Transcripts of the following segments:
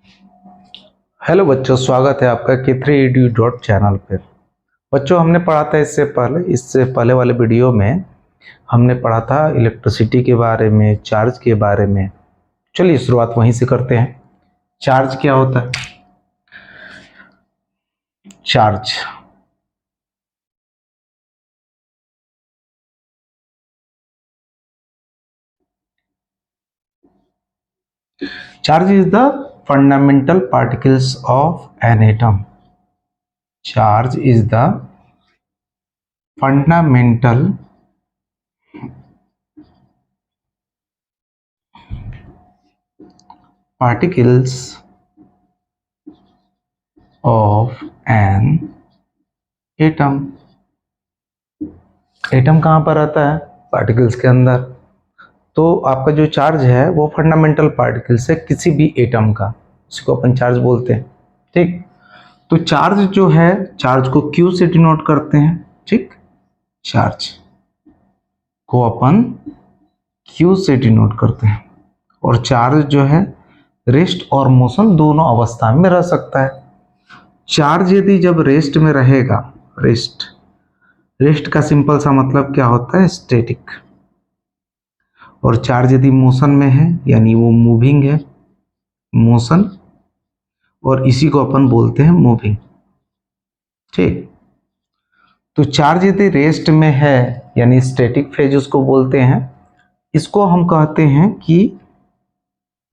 Hello बच्चों, स्वागत है आपका K3edu चैनल पर। बच्चों, हमने पढ़ा था इससे पहले वाले वीडियो में हमने पढ़ा था इलेक्ट्रिसिटी के बारे में, चार्ज के बारे में। चलिए शुरुआत वहीं से करते हैं। चार्ज क्या होता है? Charge charge is the fundamental particles of an atom. Charge is the fundamental particles of an atom। Atom कहाँ पर आता है? पार्टिकल्स के अंदर। तो आपका जो चार्ज है वो फंडामेंटल पार्टिकल्स है किसी भी एटम का, उसको अपन चार्ज बोलते हैं। ठीक, तो चार्ज जो है, चार्ज को क्यू से डिनोट करते हैं। ठीक, चार्ज को अपन क्यू से डिनोट करते हैं। और चार्ज जो है रेस्ट और मोशन दोनों अवस्था में रह सकता है। चार्ज यदि जब रेस्ट में रहेगा, रेस्ट का सिंपल सा मतलब क्या होता है? स्टैटिक। और चार्ज यदि मोशन में है यानी वो मूविंग है, मोशन, और इसी को अपन बोलते हैं मूविंग। ठीक, तो चार्ज यदि रेस्ट में है यानी स्टैटिक फेज उसको बोलते हैं। इसको हम कहते हैं कि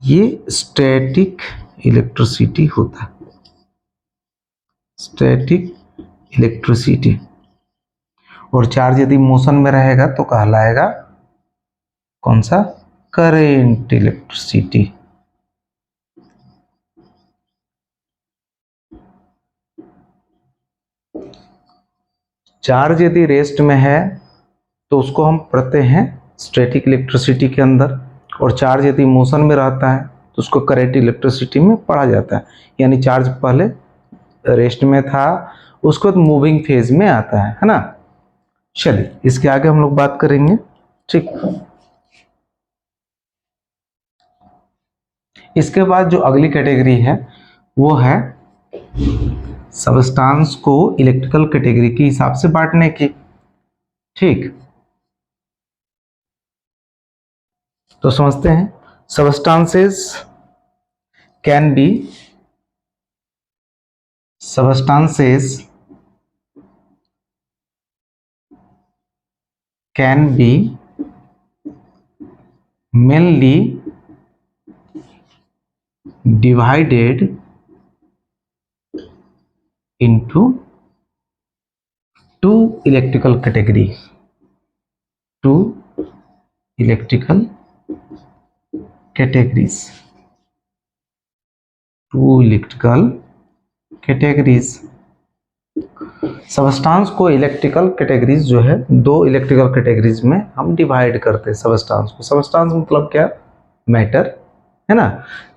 ये स्टैटिक इलेक्ट्रिसिटी होता है, स्टैटिक इलेक्ट्रिसिटी। और चार्ज यदि मोशन में रहेगा तो कहलाएगा कौन सा? Current electricity. चार्ज यदि रेस्ट में है तो उसको हम पढ़ते हैं स्टैटिक इलेक्ट्रिसिटी के अंदर। और चार्ज यदि मोशन में रहता है तो उसको करेंट इलेक्ट्रिसिटी में पढ़ा जाता है। यानी चार्ज पहले रेस्ट में था, उसको मूविंग फेज में आता है ना। चलिए इसके आगे हम लोग बात करेंगे। ठीक, इसके बाद जो अगली कैटेगरी है वो है सबस्टांस को इलेक्ट्रिकल कैटेगरी के हिसाब से बांटने की। ठीक, तो समझते हैं। Substances can be substances can be mainly divided into two electrical categories, two electrical categories, two electrical categories। Substance को इलेक्ट्रिकल कैटेगरीज जो है, दो इलेक्ट्रिकल कैटेगरीज में हम डिवाइड करते हैं सबस्टांस को। सबस्टांस मतलब क्या? मैटर, है ना।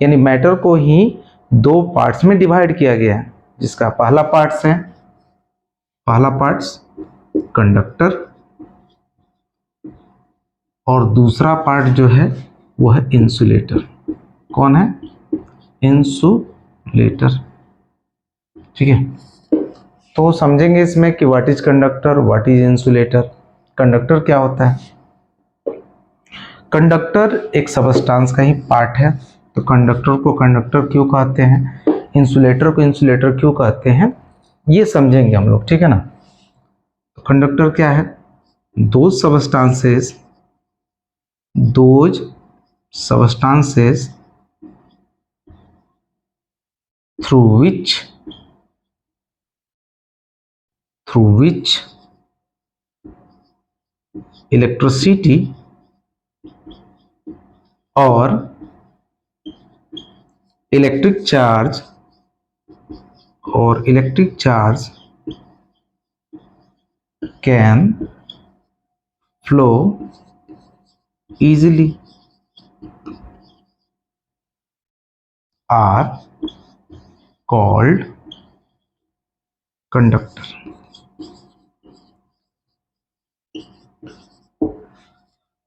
यानी मैटर को ही दो पार्ट्स में डिवाइड किया गया है, जिसका पहला पार्ट्स है, पहला पार्ट्स कंडक्टर, और दूसरा पार्ट जो है वो है इंसुलेटर। कौन है? इंसुलेटर। ठीक है, तो समझेंगे इसमें कि what is conductor, what is insulator. Conductor क्या होता है? कंडक्टर एक सबस्टांस का ही पार्ट है। तो कंडक्टर को कंडक्टर क्यों कहते हैं, इंसुलेटर को इंसुलेटर क्यों कहते हैं, ये समझेंगे हम लोग। ठीक है ना। तो कंडक्टर क्या है? Those substances through which electricity और electric charge can flow easily are called conductor।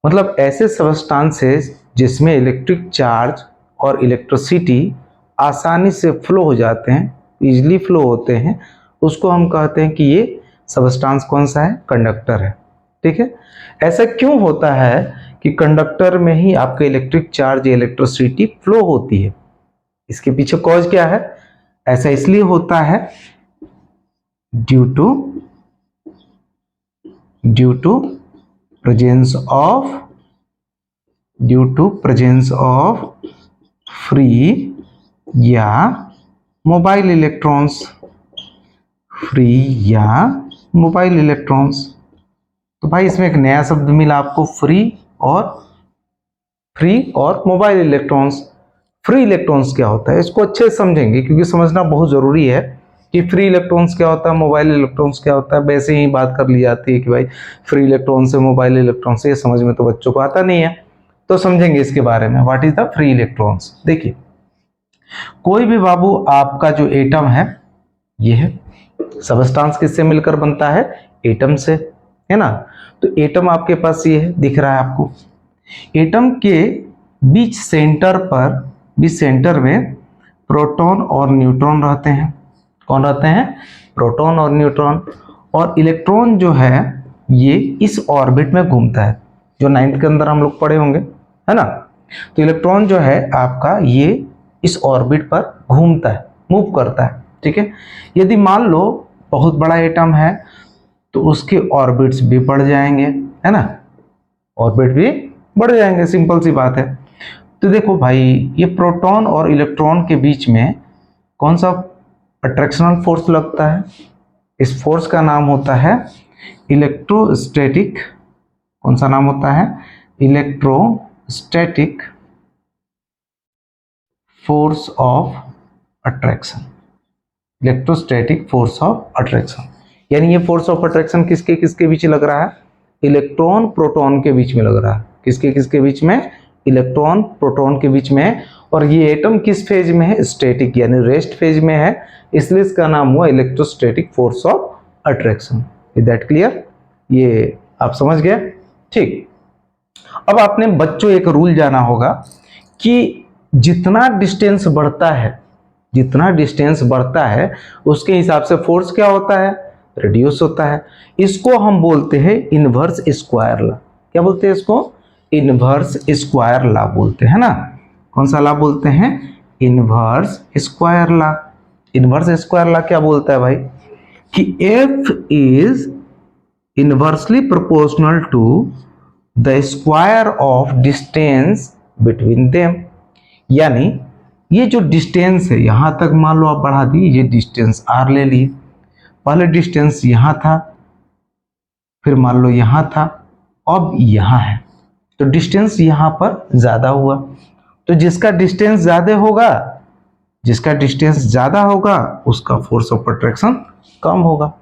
मतलब ऐसे सबस्टांसेस जिसमें इलेक्ट्रिक चार्ज और इलेक्ट्रिसिटी आसानी से फ्लो हो जाते हैं, इजीली फ्लो होते हैं, उसको हम कहते हैं कि ये सबस्टांस कौन सा है, कंडक्टर है। ठीक है, ऐसा क्यों होता है कि कंडक्टर में ही आपका इलेक्ट्रिक चार्ज, इलेक्ट्रिसिटी फ्लो होती है? इसके पीछे कॉज क्या है? ऐसा इसलिए होता है due to presence of free या मोबाइल इलेक्ट्रॉन्स, फ्री या मोबाइल इलेक्ट्रॉन्स। तो भाई इसमें एक नया शब्द मिला आपको, फ्री और मोबाइल इलेक्ट्रॉन्स। फ्री इलेक्ट्रॉन्स क्या होता है, इसको अच्छे से समझेंगे क्योंकि समझना बहुत जरूरी है कि फ्री इलेक्ट्रॉन्स क्या होता है, मोबाइल इलेक्ट्रॉन्स क्या होता है। वैसे ही बात कर ली जाती है कि भाई फ्री इलेक्ट्रॉन से, मोबाइल इलेक्ट्रॉन से, ये समझ में तो बच्चों को आता नहीं है, तो समझेंगे इसके बारे में। What is the free electrons? देखिए, कोई भी बाबू आपका जो एटम है, ये है सबस्टांस, किससे मिलकर बनता है? एटम से, है ना। तो एटम आपके पास ये है, दिख रहा है आपको। एटम के बीच सेंटर में प्रोटॉन और न्यूट्रॉन रहते हैं। कौन रहते हैं? प्रोटॉन और न्यूट्रॉन। और इलेक्ट्रॉन जो है ये इस ऑर्बिट में घूमता है, जो 9th के अंदर हम लोग पढ़े होंगे, है ना। तो इलेक्ट्रॉन जो है आपका ये इस ऑर्बिट पर घूमता है, मूव करता है। ठीक है, यदि मान लो बहुत बड़ा एटम है तो उसके ऑर्बिट्स भी बढ़ जाएंगे, है ना, ऑर्बिट भी बढ़ जाएंगे, सिंपल सी बात है। तो देखो भाई, ये प्रोटॉन और इलेक्ट्रॉन के बीच में कौन सा अट्रैक्शनल फोर्स लगता है? इस फोर्स का नाम होता है इलेक्ट्रोस्टैटिक। कौन सा नाम होता है? Electrostatic force of attraction. Electrostatic force of attraction, यानी ये फोर्स ऑफ अट्रैक्शन किसके किसके बीच लग रहा है? इलेक्ट्रॉन प्रोटॉन के बीच में लग रहा है। किसके किसके बीच में? इलेक्ट्रॉन प्रोटॉन के बीच में। और ये एटम किस फेज में है? स्टैटिक, यानी रेस्ट फेज में है, इसलिए इसका नाम हुआ electrostatic force of attraction. Is that clear? ये आप समझ गए? ठीक। अब आपने बच्चों एक रूल जाना होगा कि जितना डिस्टेंस बढ़ता है उसके हिसाब से फोर्स क्या होता है? रिड्यूस होता है। इसको हम बोलते हैं इनवर्स स्क्वायर लॉ। क्या बोलते हैं इसको? इनवर्स स्क्वायर लॉ बोलते हैं ना। कौन सा लॉ बोलते हैं? Inverse square law. Inverse square law क्या बोलता है भाई? कि F is inversely proportional to the square of distance between them. यानी ये जो डिस्टेंस है, यहां तक मान लो आप बढ़ा दी, ये डिस्टेंस r ले लिए, पहले डिस्टेंस यहां था, फिर मान लो यहां था, अब यहां है, तो डिस्टेंस यहां पर ज्यादा हुआ। तो जिसका डिस्टेंस ज्यादा होगा उसका फोर्स ऑफ अट्रैक्शन कम होगा।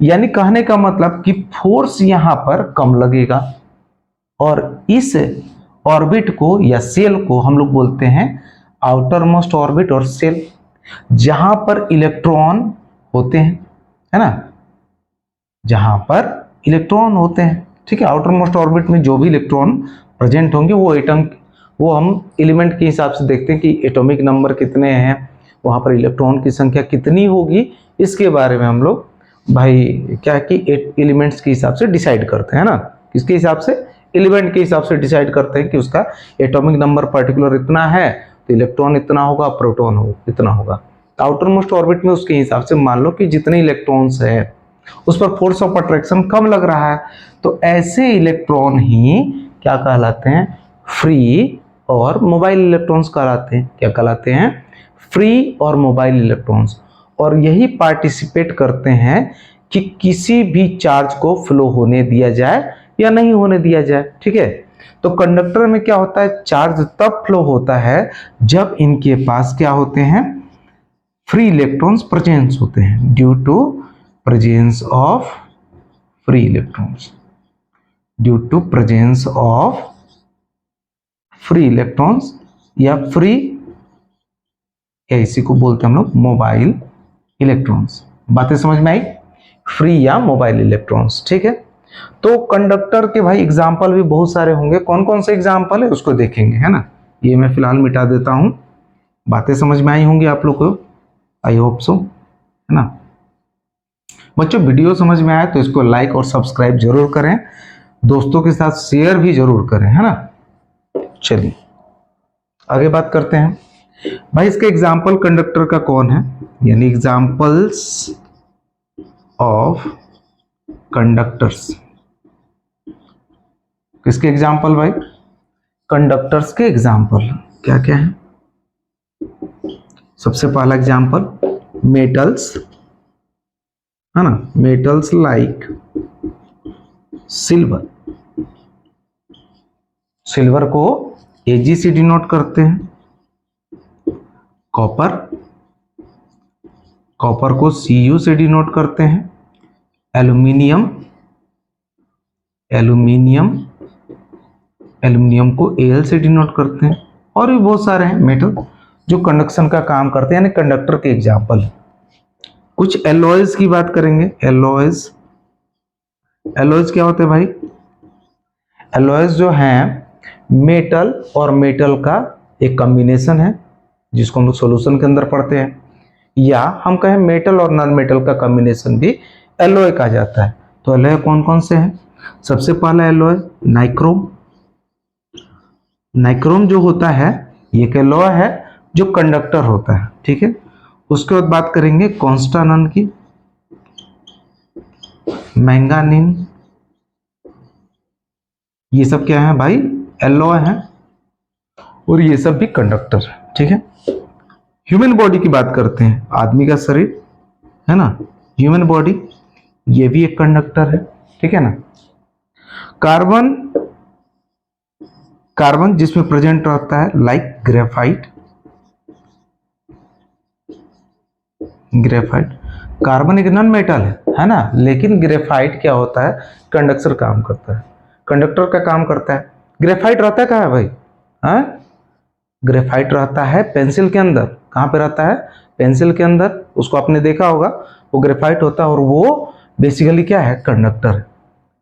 यानी कहने का मतलब कि फोर्स यहां पर कम लगेगा। और इस ऑर्बिट को या सेल को हम लोग बोलते हैं आउटर मोस्ट ऑर्बिट और सेल, जहां पर इलेक्ट्रॉन होते हैं, है ना, जहां पर इलेक्ट्रॉन होते हैं। ठीक है, आउटर मोस्ट ऑर्बिट में जो भी इलेक्ट्रॉन प्रेजेंट होंगे वो हम एलिमेंट के हिसाब से देखते हैं कि एटॉमिक नंबर कितने हैं, वहां पर इलेक्ट्रॉन की संख्या कितनी होगी, इसके बारे में हम लोग भाई क्या है कि एलिमेंट्स के हिसाब से डिसाइड करते हैं ना। किसके हिसाब से? एलिमेंट के हिसाब से डिसाइड करते हैं कि उसका एटॉमिक नंबर पर्टिकुलर इतना है तो इलेक्ट्रॉन इतना होगा, प्रोटॉन इतना होगा। आउटर मोस्ट ऑर्बिट में उसके हिसाब से मान लो कि जितने इलेक्ट्रॉन्स है उस पर फोर्स ऑफ अट्रैक्शन कम लग रहा है, तो ऐसे इलेक्ट्रॉन ही क्या कहलाते हैं? फ्री और मोबाइल इलेक्ट्रॉन्स कहलाते हैं। क्या कहलाते हैं? फ्री और मोबाइल इलेक्ट्रॉन्स। और यही पार्टिसिपेट करते हैं कि किसी भी चार्ज को फ्लो होने दिया जाए या नहीं होने दिया जाए। ठीक है, तो कंडक्टर में क्या होता है? चार्ज तब फ्लो होता है जब इनके पास क्या होते हैं? फ्री इलेक्ट्रॉन्स प्रेजेंस होते हैं, due to presence of free electrons, due to presence of free electrons या फ्री, या इसी को बोलते हैं हम लोग मोबाइल इलेक्ट्रॉन्स। बातें समझ में आई? फ्री या मोबाइल इलेक्ट्रॉन्स। ठीक है, तो कंडक्टर के भाई एग्जाम्पल भी बहुत सारे होंगे। कौन कौन से एग्जाम्पल है उसको देखेंगे, है ना। ये मैं फिलहाल मिटा देता हूं, बातें समझ में आई होंगी आप लोग को, आई होप सो, है ना। बच्चों वीडियो समझ में आए तो इसको लाइक और सब्सक्राइब जरूर करें, दोस्तों के साथ शेयर भी जरूर करें, है ना। चलिए आगे बात करते हैं भाई। इसके एग्जाम्पल कंडक्टर का कौन है, यानी एग्जाम्पल्स ऑफ कंडक्टर्स। किसके एग्जाम्पल भाई, कंडक्टर्स के एग्जाम्पल क्या क्या है। सबसे पहला एग्जाम्पल मेटल्स, है ना, मेटल्स लाइक सिल्वर। सिल्वर को Ag से डिनोट करते हैं। कॉपर, कॉपर को Cu से डिनोट करते हैं। एल्यूमिनियम, एल्यूमिनियम, एल्यूमिनियम को Al से डिनोट करते हैं। और भी बहुत सारे हैं मेटल जो कंडक्शन का काम करते हैं, यानी कंडक्टर के एग्जाम्पल। कुछ एलॉयज की बात करेंगे। एलॉयज, एलॉयज क्या होते हैं भाई, एलॉयज जो हैं मेटल और मेटल का एक कॉम्बिनेशन है, जिसको हम लोग सॉल्यूशन के अंदर पढ़ते हैं, या हम कहें मेटल और नॉन मेटल का कॉम्बिनेशन भी एलॉय कहा जाता है। तो एलॉय कौन कौन से हैं, सबसे पहला एलॉय नाइक्रोम। नाइक्रोम जो होता है ये एक एलॉय है जो कंडक्टर होता है, ठीक है। उसके बाद बात करेंगे कॉन्स्टानन की, मैंगानीन, ये सब क्या है भाई, एलॉय है, और ये सब भी कंडक्टर है, ठीक है। ह्यूमन बॉडी की बात करते हैं, आदमी का शरीर, है ना, ह्यूमन बॉडी, ये भी एक कंडक्टर है, ठीक है ना। कार्बन, कार्बन जिसमें प्रेजेंट रहता है लाइक ग्रेफाइट, ग्रेफाइट, कार्बन एक नॉन मेटल है ना, लेकिन ग्रेफाइट क्या होता है, कंडक्टर काम करता है, कंडक्टर का काम करता है। ग्रेफाइट रहता है कहाँ है भाई, हाँ, ग्रेफाइट रहता है पेंसिल के अंदर। कहाँ पे रहता है, पेंसिल के अंदर, उसको आपने देखा होगा, वो ग्रेफाइट होता है और वो बेसिकली क्या है, कंडक्टर है।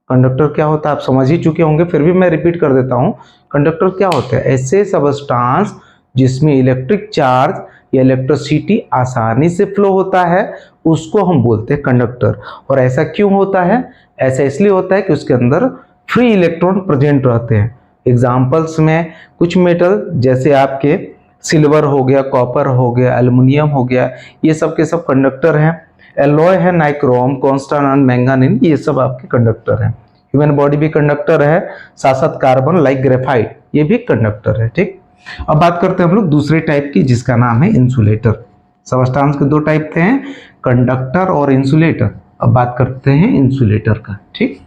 कंडक्टर क्या होता है आप समझ ही चुके होंगे, फिर भी मैं रिपीट कर देता हूँ। कंडक्टर क्या होते हैं, ऐसे सबस्टांस जिसमें इलेक्ट्रिक चार्ज या इलेक्ट्रिसिटी आसानी से फ्लो होता है, उसको हम बोलते हैं कंडक्टर। और ऐसा क्यों होता है, ऐसा इसलिए होता है कि उसके अंदर फ्री इलेक्ट्रॉन प्रेजेंट रहते हैं। एग्जाम्पल्स में कुछ मेटल जैसे आपके सिल्वर हो गया, कॉपर हो गया, एल्युमिनियम हो गया, ये सब के सब कंडक्टर हैं। एलॉय है नाइक्रोम, कॉन्स्टानन, मैंगानीन, ये सब आपके कंडक्टर हैं। ह्यूमन बॉडी भी कंडक्टर है, साथ साथ कार्बन लाइक ग्रेफाइट ये भी कंडक्टर है, ठीक। अब बात करते हैं हम लोग दूसरे टाइप की, जिसका नाम है इंसुलेटर। सबस्टांस के दो टाइप थे, कंडक्टर और इंसुलेटर। अब बात करते हैं इंसुलेटर का, ठीक।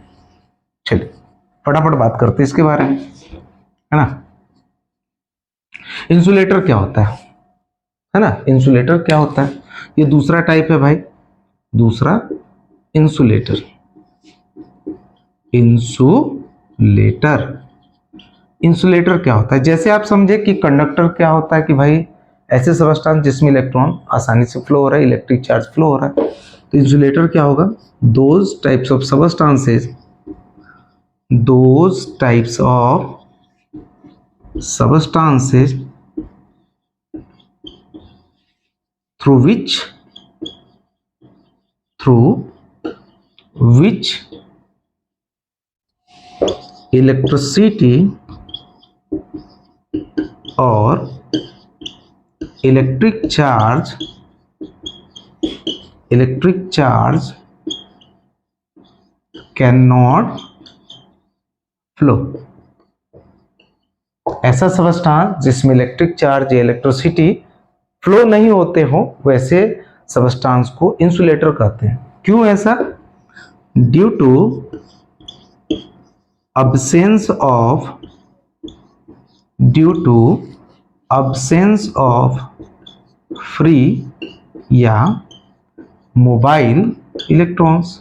चलिए फटाफट बात करते हैं इसके बारे में, है ना। इंसुलेटर क्या होता है ना, इंसुलेटर क्या होता है, ये दूसरा टाइप है भाई, दूसरा इंसुलेटर। इंसुलेटर, इंसुलेटर क्या होता है, जैसे आप समझे कि कंडक्टर क्या होता है कि भाई ऐसे सबस्टांस जिसमें इलेक्ट्रॉन आसानी से फ्लो हो रहा है, इलेक्ट्रिक चार्ज फ्लो हो रहा है। तो इंसुलेटर क्या होगा, those types of substances, those types of substances through which electricity or electric charge cannot flow। ऐसा सबस्टांस जिसमें इलेक्ट्रिक चार्ज या इलेक्ट्रिसिटी फ्लो नहीं होते हो, वैसे सबस्टांस को इंसुलेटर कहते हैं। क्यों ऐसा, due to absence of free या मोबाइल इलेक्ट्रॉन्स।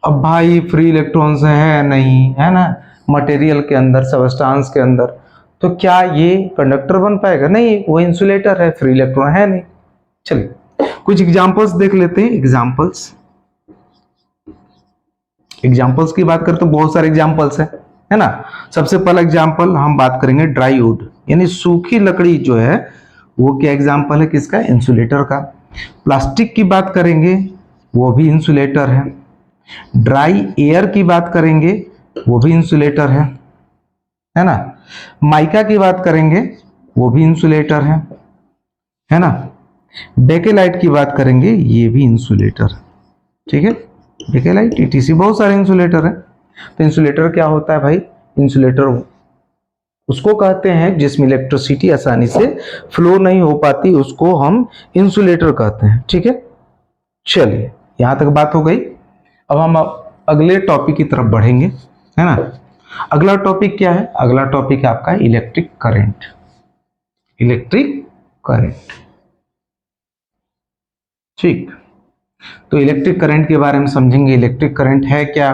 अब भाई फ्री इलेक्ट्रॉन्स है नहीं, है ना, मटेरियल के अंदर, सबस्टांस के अंदर, तो क्या ये कंडक्टर बन पाएगा, नहीं, वो इंसुलेटर है, फ्री इलेक्ट्रॉन है नहीं। चलिए कुछ एग्जांपल्स देख लेते हैं। एग्जांपल्स की बात करें तो बहुत सारे एग्जांपल्स हैं, है ना। सबसे पहला एग्जांपल हम बात करेंगे ड्राई वुड, यानी सूखी लकड़ी जो है वो क्या एग्जाम्पल है किसका, इंसुलेटर का। प्लास्टिक की बात करेंगे वो भी इंसुलेटर है। ड्राई एयर की बात करेंगे वो भी इंसुलेटर है ना। माइका की बात करेंगे वो भी इंसुलेटर है ना। बेकेलाइट की बात करेंगे ये भी इंसुलेटर, ठीक है। बेकेलाइट, ईटीसी, बहुत सारे इंसुलेटर है। तो इंसुलेटर क्या होता है भाई, इंसुलेटर उसको कहते हैं जिसमें इलेक्ट्रिसिटी आसानी से फ्लो नहीं हो पाती, उसको हम इंसुलेटर कहते हैं, ठीक है। चलिए यहां तक बात हो गई। अब हम अगले टॉपिक की तरफ बढ़ेंगे, है ना। अगला टॉपिक क्या है, अगला टॉपिक है आपका इलेक्ट्रिक करंट। इलेक्ट्रिक करंट, ठीक। तो इलेक्ट्रिक करंट के बारे में समझेंगे, इलेक्ट्रिक करंट है क्या।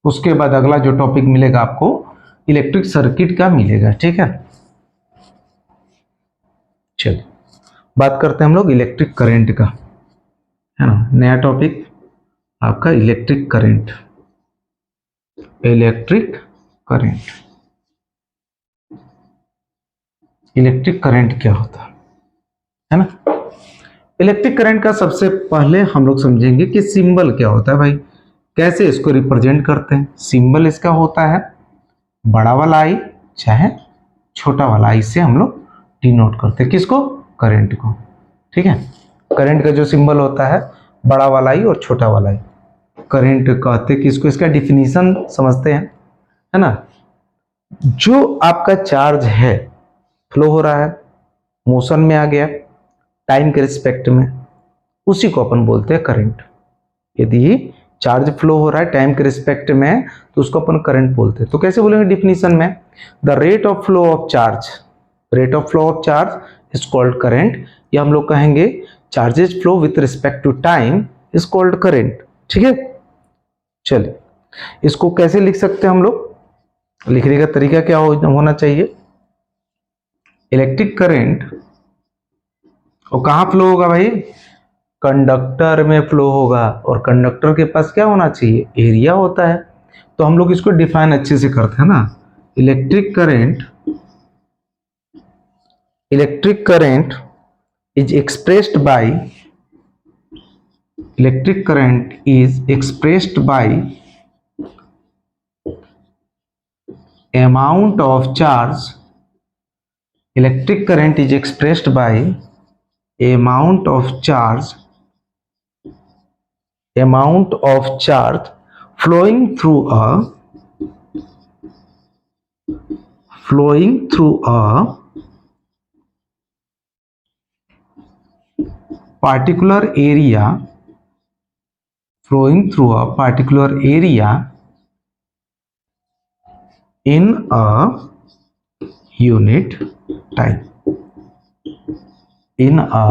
उसके बाद अगला जो टॉपिक मिलेगा आपको इलेक्ट्रिक सर्किट का मिलेगा, ठीक है। चलिए बात करते हैं हम लोग इलेक्ट्रिक करंट का, है ना। नया टॉपिक आपका electric current. Electric current, electric current क्या होता है ना। इलेक्ट्रिक करंट का सबसे पहले हम लोग समझेंगे कि सिंबल क्या होता है भाई, कैसे इसको रिप्रेजेंट करते हैं। सिंबल इसका होता है बड़ा वाला आई चाहे छोटा वाला आई से हम लोग डिनोट करते हैं किसको, करंट को, ठीक है। करंट का जो सिंबल होता है बड़ा वाला आई और छोटा वाला आई, करंट कहते हैं किसको। इसका डिफिनीशन समझते हैं, है ना। जो आपका चार्ज है फ्लो हो रहा है, मोशन में आ गया टाइम के रिस्पेक्ट में, उसी को अपन बोलते हैं करंट। यदि चार्ज फ्लो हो रहा है टाइम के रिस्पेक्ट में तो उसको अपन करंट बोलते हैं। तो कैसे बोलेंगे डिफिनीशन में, the rate of flow of charge, rate of flow of charge is called current, या हम लोग कहेंगे charges flow with respect to time is called current, ठीक है। चलिए इसको कैसे लिख सकते हैं हम लोग, लिखने का तरीका क्या होना चाहिए। इलेक्ट्रिक करंट और कहां फ्लो होगा भाई, कंडक्टर में फ्लो होगा, और कंडक्टर के पास क्या होना चाहिए, एरिया होता है। तो हम लोग इसको डिफाइन अच्छे से करते हैं ना। Electric current, electric current is expressed bye, electric current is expressed bye amount of charge, electric current is expressed by amount of charge, amount of charge flowing through a, flowing through a particular area, flowing through a particular area in a unit time, in a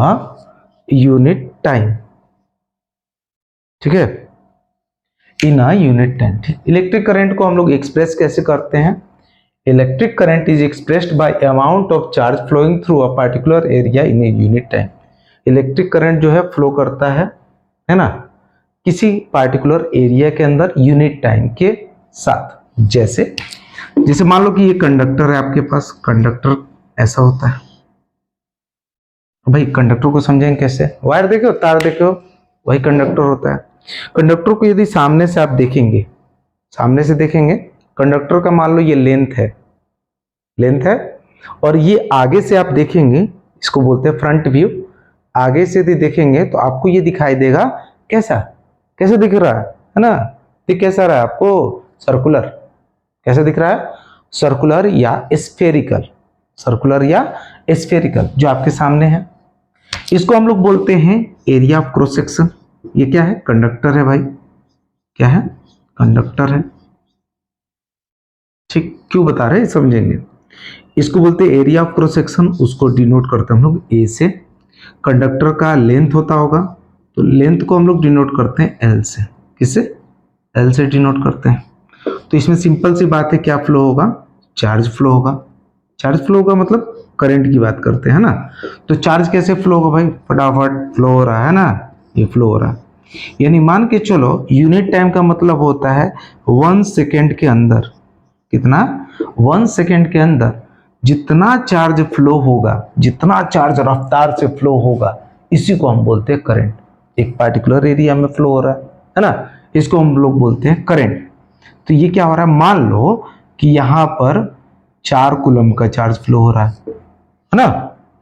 unit time, ठीक है, in a unit time, ठीक। Electric current को हम लोग express कैसे करते हैं, electric current is expressed by amount of charge flowing through a particular area in a unit time. Electric current जो है फ्लो करता है ना, किसी पार्टिकुलर एरिया के अंदर यूनिट टाइम के साथ। जैसे जैसे मान लो कि ये कंडक्टर है आपके पास, कंडक्टर ऐसा होता है भाई। कंडक्टर को समझेंगे कैसे, वायर देखो तार देखो, वही कंडक्टर होता है। कंडक्टर को यदि सामने से आप देखेंगे, सामने से देखेंगे कंडक्टर का मान लो ये लेंथ है, लेंथ है, और ये आगे से आप देखेंगे, इसको बोलते हैं फ्रंट व्यू। आगे से यदि देखेंगे तो आपको ये दिखाई देगा कैसा, कैसे दिख रहा है ना, दिख कैसा रहा है आपको, सर्कुलर। कैसे दिख रहा है, सर्कुलर या स्फेरिकल, सर्कुलर या स्फेरिकल जो आपके सामने है। इसको हम लोग बोलते हैं एरिया ऑफ क्रॉस सेक्शन। ये क्या है, कंडक्टर है भाई, क्या है, कंडक्टर है, ठीक। क्यों बता रहे हैं समझेंगे। इसको बोलते हैं एरिया ऑफ क्रॉस सेक्शन, उसको डिनोट करते हैं हम लोग ए से। कंडक्टर का लेंथ होता होगा तो लेंथ को हम लोग डिनोट करते हैं एल से, किससे, एल से डिनोट करते हैं। तो इसमें सिंपल सी बात है, क्या फ्लो होगा, चार्ज फ्लो होगा। चार्ज फ्लो होगा मतलब करंट की बात करते हैं ना। तो चार्ज कैसे फ्लो होगा भाई, फटाफट फ्लो हो रहा है ना, ये फ्लो हो रहा है। यानी मान के चलो यूनिट टाइम का मतलब होता है 1 सेकेंड के अंदर, कितना, 1 सेकेंड के अंदर जितना चार्ज फ्लो होगा, जितना चार्ज रफ्तार से फ्लो होगा, इसी को हम बोलते हैं करंट। एक पार्टिकुलर एरिया में फ्लो हो रहा है ना, इसको हम लोग बोलते हैं करंट। तो ये क्या हो रहा है, मान लो कि यहां पर 4 कूलम का चार्ज फ्लो हो रहा है ना,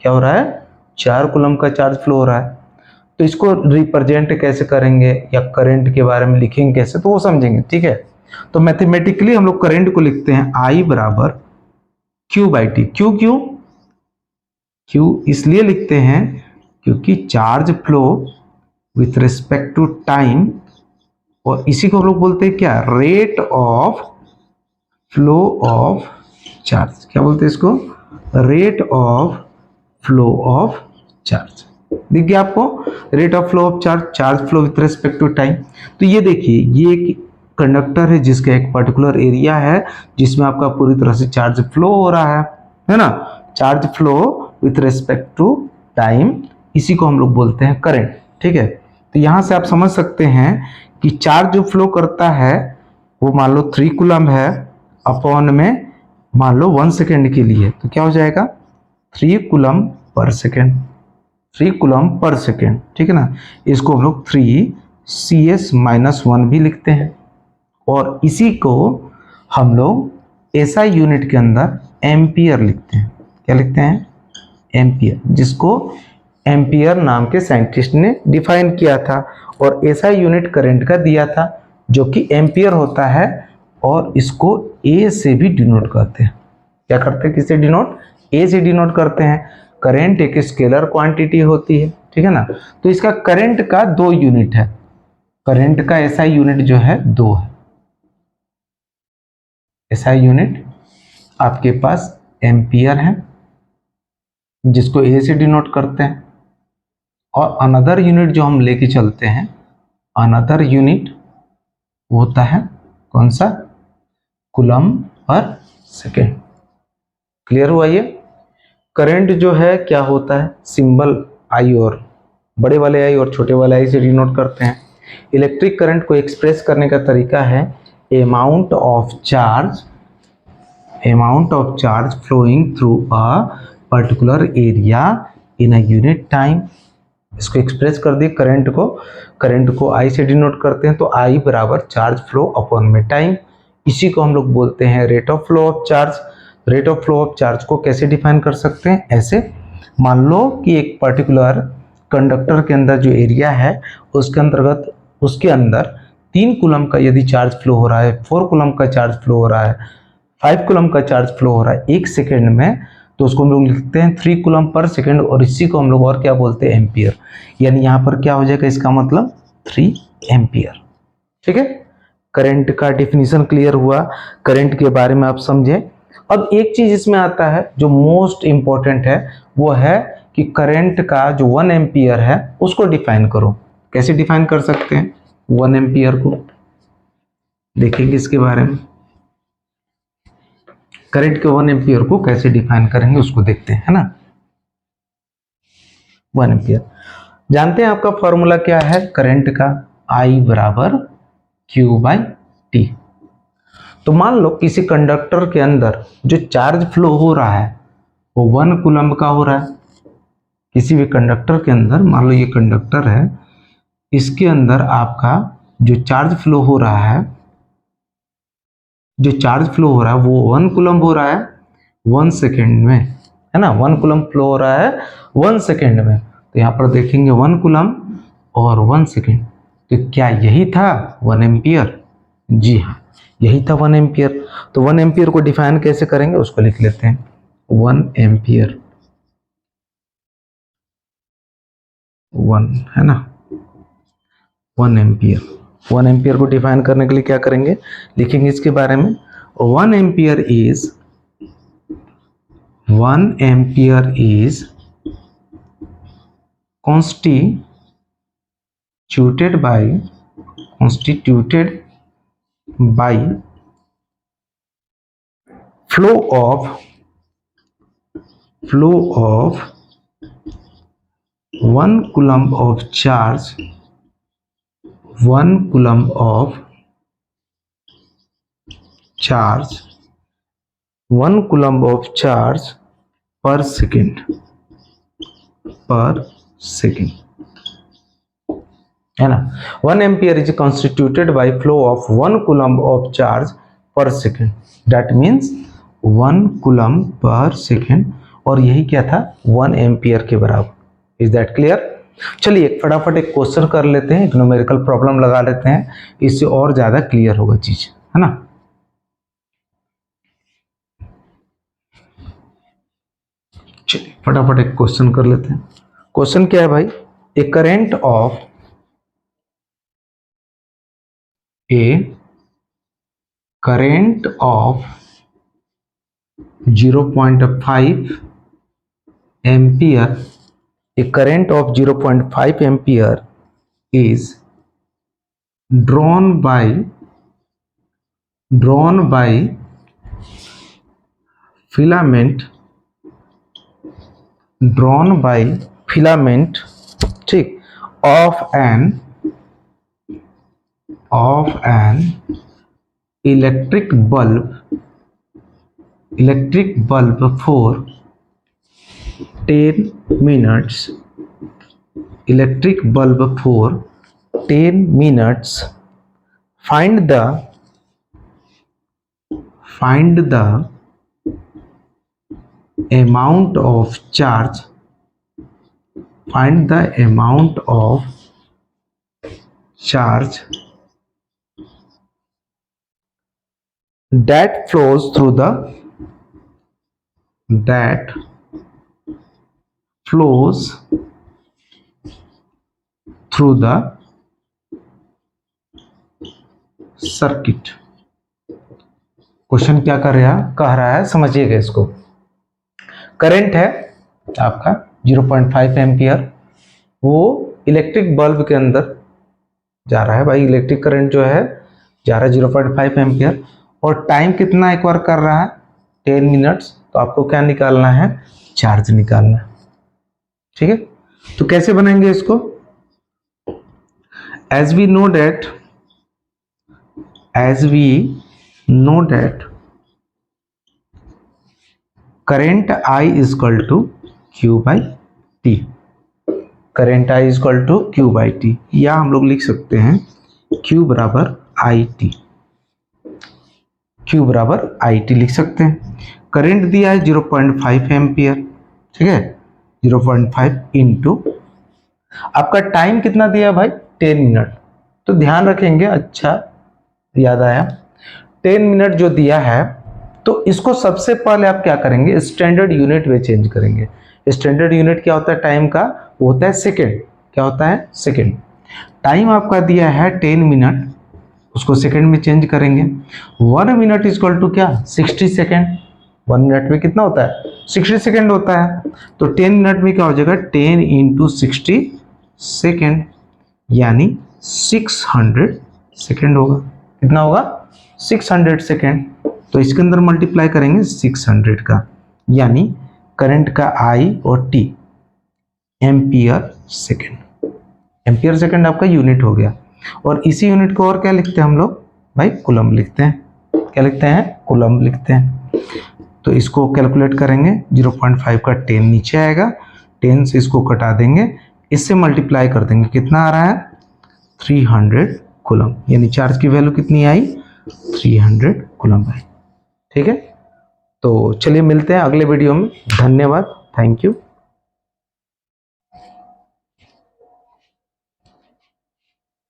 क्या हो रहा है, 4 कूलम का चार्ज फ्लो हो रहा है। तो इसको रिप्रेजेंट कैसे करेंगे या करंट के बारे में लिखेंगे कैसे, तो वो समझेंगे, ठीक है। तो मैथमेटिकली हम लोग करंट को लिखते हैं I बराबर Q बाई टी। क्यों क्यों क्यों इसलिए लिखते हैं क्योंकि charge flow with respect to time, और इसी को हम लोग बोलते हैं क्या, rate of flow of charge. क्या बोलते हैं इसको, rate of flow of charge. दिख गया आपको, rate of flow of charge, charge flow with respect to time. तो ये देखिए, ये एक कंडक्टर है जिसका एक पर्टिकुलर एरिया है जिसमें आपका पूरी तरह से चार्ज फ्लो हो रहा है ना, charge flow with respect to time, इसी को हम लोग बोलते हैं करंट, ठीक है। तो यहां से आप समझ सकते हैं कि चार्ज जो फ्लो करता है वो मान लो 3 कूलम है, अपॉन में मान लो 1 सेकेंड के लिए, तो क्या हो जाएगा 3 coulomb per second, 3 coulomb per second, ठीक है ना। इसको हम लोग 3 CS-1 भी लिखते हैं, और इसी को हम लोग SI यूनिट के अंदर एम्पियर लिखते हैं। क्या लिखते हैं, एम्पियर, जिसको एम्पियर नाम के साइंटिस्ट ने डिफाइन किया था, और SI यूनिट करंट का दिया था जो कि एम्पियर होता है, और इसको A से भी डिनोट करते हैं। क्या करते हैं, किससे डिनोट, A से डिनोट करते हैं। करंट एक स्केलर क्वांटिटी होती है, ठीक है ना। तो इसका करंट का 2 यूनिट है, करंट का SI यूनिट जो है 2 है। SI यूनिट आपके पास एम्पियर है जिसको A से डिनोट करते हैं, और अनदर यूनिट जो हम लेके चलते हैं, अनदर यूनिट होता है कौन सा, कूलम पर सेकेंड। क्लियर हुआ ये। करंट जो है क्या होता है, सिंबल I और बड़े वाले आई और छोटे वाले आई से डिनोट करते हैं। इलेक्ट्रिक करंट को एक्सप्रेस करने का तरीका है amount of charge flowing through a particular area in a unit time. इसको एक्सप्रेस कर दिए, करंट को I से डिनोट करते हैं, तो I बराबर चार्ज फ्लो अपॉन में टाइम, इसी को हम लोग बोलते हैं rate of flow of charge. Rate of flow of charge को कैसे डिफाइन कर सकते हैं, ऐसे मान लो कि एक पर्टिकुलर कंडक्टर के अंदर जो एरिया है उसके अंदर 3 कूलम का यदि चार्ज फ्लो हो रहा है, 4 कूलम का चार्ज फ्लो हो रहा है, 5 कूलम का चार्ज फ्लो हो रहा है 1 सेकेंड में, तो उसको हम लोग लिखते हैं 3 कूलम पर सेकेंड, और इसी को हम लोग और क्या बोलते हैं, एम्पियर। यानी यहाँ पर क्या हो जाएगा, इसका मतलब 3 एम्पियर, ठीक है। करंट का डिफिनीशन क्लियर हुआ, करंट के बारे में आप समझे। अब एक चीज इसमें आता है जो मोस्ट इंपॉर्टेंट है, वो है कि करंट का जो 1 एम्पियर है उसको डिफाइन करो। कैसे डिफाइन कर सकते हैं 1 एम्पियर को, देखेंगे इसके बारे में। करंट के 1 एम्पियर को कैसे डिफाइन करेंगे उसको देखते हैं, है ना। 1 एम्पियर जानते हैं, आपका फॉर्मूला क्या है करंट का, I बराबर Q बाई टी। तो मान लो किसी कंडक्टर के अंदर जो चार्ज फ्लो हो रहा है वो 1 कूलम का हो रहा है। किसी भी कंडक्टर के अंदर, मान लो ये कंडक्टर है, इसके अंदर आपका जो चार्ज फ्लो हो रहा है, वो 1 कूलम हो रहा है 1 सेकेंड में, है ना। 1 कूलम फ्लो हो रहा है 1 सेकेंड में, तो यहाँ पर देखेंगे 1 कूलम और 1 सेकेंड, तो क्या यही था 1 एम्पियर? जी हाँ, यही था 1 एम्पियर। तो 1 एम्पियर को डिफाइन कैसे करेंगे उसको लिख लेते हैं, 1 एम्पियर, 1 है ना, 1 एम्पियर। 1 एम्पियर को डिफाइन करने के लिए क्या करेंगे, लिखेंगे इसके बारे में। 1 ampere is constituted by flow of 1 coulomb of charge, 1 coulomb of charge 1 coulomb of charge पर सेकेंड है ना। 1 ampere is constituted by flow of 1 coulomb of charge पर सेकेंड, दैट मीन्स 1 कूलम्ब पर सेकेंड, और यही क्या था 1 एम्पियर के बराबर। Is that clear? चलिए फटाफट एक क्वेश्चन कर लेते हैं, एक न्यूमेरिकल प्रॉब्लम लगा लेते हैं, इससे और ज्यादा क्लियर होगा चीज, है ना। चलिए फटाफट एक क्वेश्चन कर लेते हैं। क्वेश्चन क्या है भाई? A current of 0.5 ampere, a current of 0.5 ampere is drawn by filament ठीक, of an electric bulb for 10 minutes, find the amount of charge that flows through the circuit. Question क्या कह रहा है समझिएगा इसको। करंट है आपका 0.5 एम्पियर, वो इलेक्ट्रिक बल्ब के अंदर जा रहा है भाई। इलेक्ट्रिक करंट जो है जा रहा है 0.5 एम्पियर, और टाइम कितना एक बार कर रहा है 10 मिनट्स। तो आपको क्या निकालना है? चार्ज निकालना है, ठीक है। तो कैसे बनाएंगे इसको? as we know that current I is equal to Q by T, या हम लोग लिख सकते हैं Q बराबर I T लिख सकते हैं। करंट दिया है 0.5 एम्पियर, ठीक है, 0.5 इंटू आपका टाइम कितना दिया है भाई 10 मिनट। तो ध्यान रखेंगे, अच्छा याद आया, 10 मिनट जो दिया है, तो इसको सबसे पहले आप क्या करेंगे? स्टैंडर्ड यूनिट में चेंज करेंगे। स्टैंडर्ड यूनिट क्या होता है टाइम का? वो होता है सेकेंड। क्या होता है? सेकेंड। टाइम आपका दिया है 10 मिनट, उसको सेकेंड में चेंज करेंगे। 1 मिनट इज इक्वल टू क्या? 60 सेकेंड। 1 मिनट में कितना होता है? 60 सेकेंड होता है। तो 10 मिनट में क्या हो जाएगा? 10 इंटू 60 सेकेंड, यानी 600 सेकेंड होगा। कितना होगा? 600 सेकेंड। तो इसके अंदर मल्टीप्लाई करेंगे 600 का, यानी करंट का I और T ampere second. Ampere second आपका यूनिट हो गया। और इसी यूनिट को और क्या लिखते हैं हम लोग भाई? कूलम्ब लिखते हैं। क्या लिखते हैं? कूलम्ब लिखते हैं। तो इसको कैलकुलेट करेंगे, 0.5 का 10 नीचे आएगा, 10 से इसको कटा देंगे, इससे मल्टीप्लाई कर देंगे, कितना आ रहा है? 300 कूलम्ब, यानी चार्ज की वैल्यू कितनी आई? 300 कूलम्ब आई, ठीक है। तो चलिए मिलते हैं अगले वीडियो में। धन्यवाद, थैंक यू।